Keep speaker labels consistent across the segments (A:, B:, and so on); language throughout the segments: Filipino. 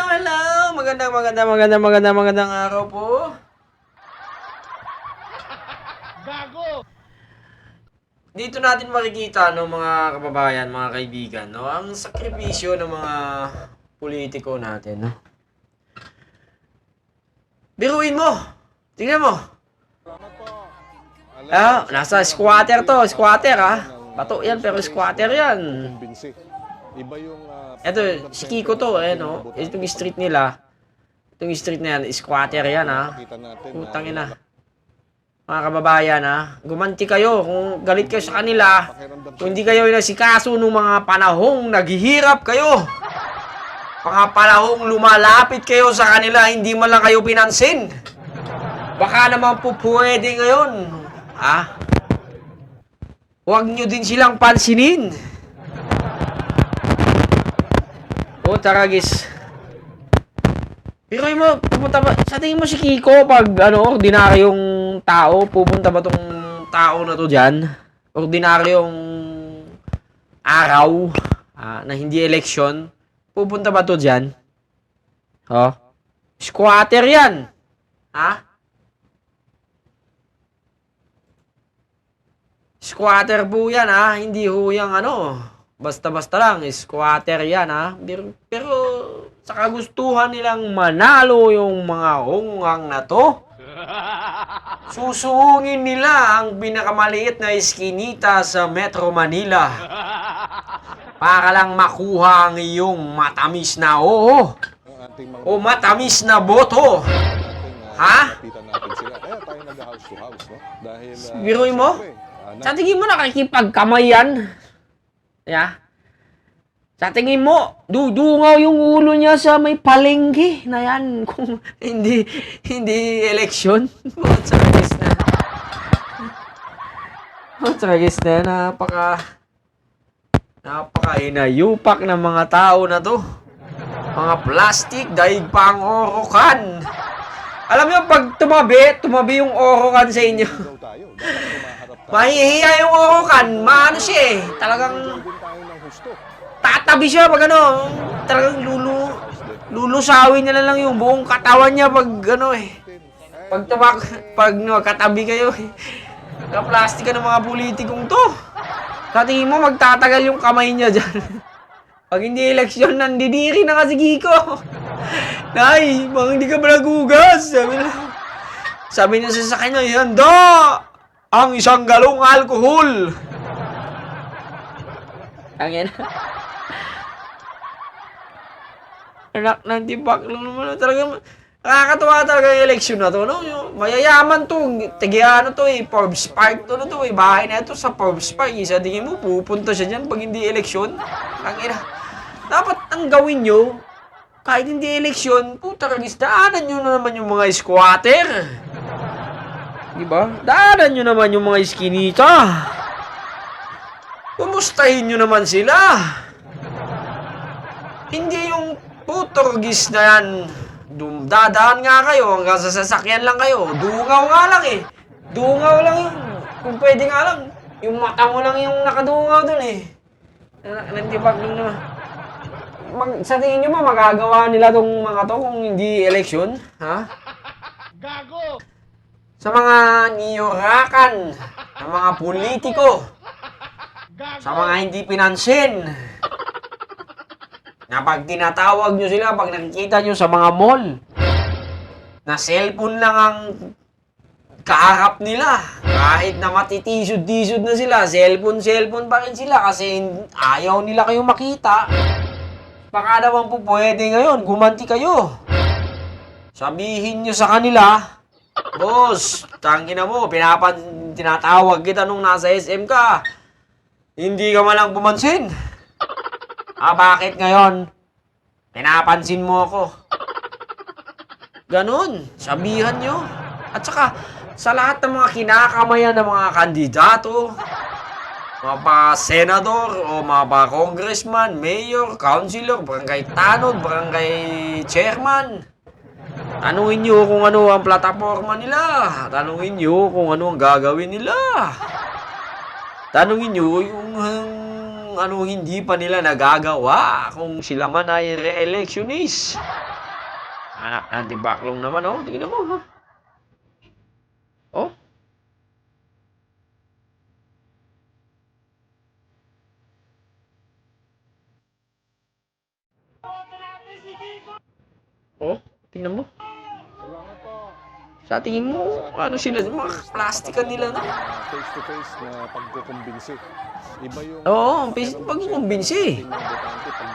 A: Hello! Magandang araw po.
B: Gago!
A: Dito natin makikita, no, mga kababayan, mga kaibigan, no, ang sakripisyo ng mga politiko natin, no. Biruin mo! Tingnan mo! Nasa squatter to, squatter, Bato yan, pero squatter yan.
C: Iba yung
A: Eto, si Kiko to, no. Itong street nila. Itong street na yan, squatter yan, Putang ina. Mga kababayan, gumanti kayo kung galit kayo sa kanila. Kung hindi kayo nasikaso nung mga panahong naghihirap kayo. Mga panahong lumalapit kayo sa kanila, hindi man lang kayo pinansin. Baka naman po pwede ngayon. Huwag nyo din silang pansinin. Taragis. Pero mo, pupunta ba, sa tingin mo si Kiko pag ordinaryong tao, pupunta ba tong tao na to dyan? Ordinaryong araw na hindi eleksyon, pupunta ba to dyan? Squatter yan. Squatter po yan, hindi ho yung basta-basta lang, squatter yan, Pero sa kagustuhan nilang manalo yung mga hungang na to, susuungin nila ang pinakamaliit na eskinita sa Metro Manila para lang makuha ang iyong matamis na o matamis na boto. Biruin mo? Sa tingin mo nakikipagkamay yan? Sa tingin mo, dudungaw yung ulo niya sa may palengke na yan kung hindi eleksyon. Tragis na napaka-inayupak ng mga tao na to. Mga plastic, daig pa ang orokan. Alam niyo, pag tumabi yung orokan sa inyo. Mahihiya yung orokan, maano siya talagang tatabi siya pag talagang lulusawin niya lang yung buong katawan niya pag pag katabi kayo ka-plastic ka ng mga politikong to. Sa tingin mo magtatagal yung kamay niya dyan. Pag hindi eleksyon, nandidiri na kasi Kiko. Nay, bang hindi ka ba nagugas? Sabi niya sa kanya, handa ang isang galong alkohol. Angin. Anak ng tibak lang naman. Talaga, nakakatawa talaga yung eleksyon na to. No? Yung mayayaman to. Tagiano to Forbes Park to na to Bahay na ito sa Forbes Park. Isa tingin mo, pupunta siya dyan pag hindi eleksyon. Angin. Dapat ang gawin nyo, kahit hindi eleksyon, putaragis, daanan nyo na naman yung mga squatter. Diba? Daanan nyo naman yung mga iskinita. Kumustahin nyo naman sila. Hindi yung puturgis na yan. Dadaan nga kayo, hanggang sa sasakyan lang kayo. Dungaw nga lang Dungaw lang yun. Kung pwede nga lang, yung mata mo lang yung nakadungaw dun Nantibak lang naman. Sa tingin nyo ba magagawa nila tong mga to kung hindi eleksyon?
B: Gago!
A: Sa mga niyurakan, sa mga politiko, sa mga hindi pinansin, na pag tinatawag nyo sila, pag nakikita nyo sa mga mall, na cellphone lang ang kaharap nila. Kahit na matitisod-tisod na sila, cellphone pa rin sila kasi ayaw nila kayo makita. Baka naman po pwede ngayon, gumanti kayo. Sabihin nyo sa kanila, boss, tangina mo, tinatawag kita nung nasa SM ka. Hindi ka malang pumansin. Bakit ngayon? Pinapansin mo ako. Ganon, sabihan nyo. At saka, sa lahat ng mga kinakamayan ng mga kandidato, mga pa-senador o mga pa-congressman, mayor, councilor, barangay tanod, barangay chairman, tanungin nyo kung ano ang plataforma nila. Tanungin nyo kung ano ang gagawin nila. Tanungin nyo yung ano hindi pa nila nagagawa kung sila man ay re-electionist. Anti-backlog naman, oh. Tingnan mo, ha? Oh. Oh, tingnan mo. Sa tingin mo, ano sila, mga plastikan nila na.
C: Face-to-face na pagkukumbinsi. Iba yung...
A: Oo, pagkukumbinsi.
C: Importante pag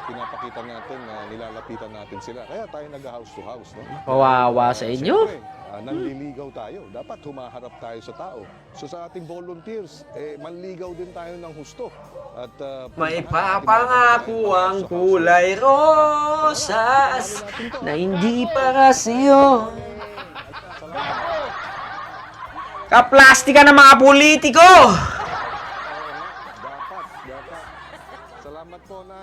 C: pinapakita natin na nilalapitan natin sila. Kaya tayo nag-house to house, no?
A: Kawawa sa inyo.
C: Siyempre, nanliligaw tayo. Dapat humaharap tayo sa tao. So sa ating volunteers, manligaw din tayo ng husto. At
A: May papangako ang kulay rosas na hindi para sa'yo. Kaplastika ng mga politiko!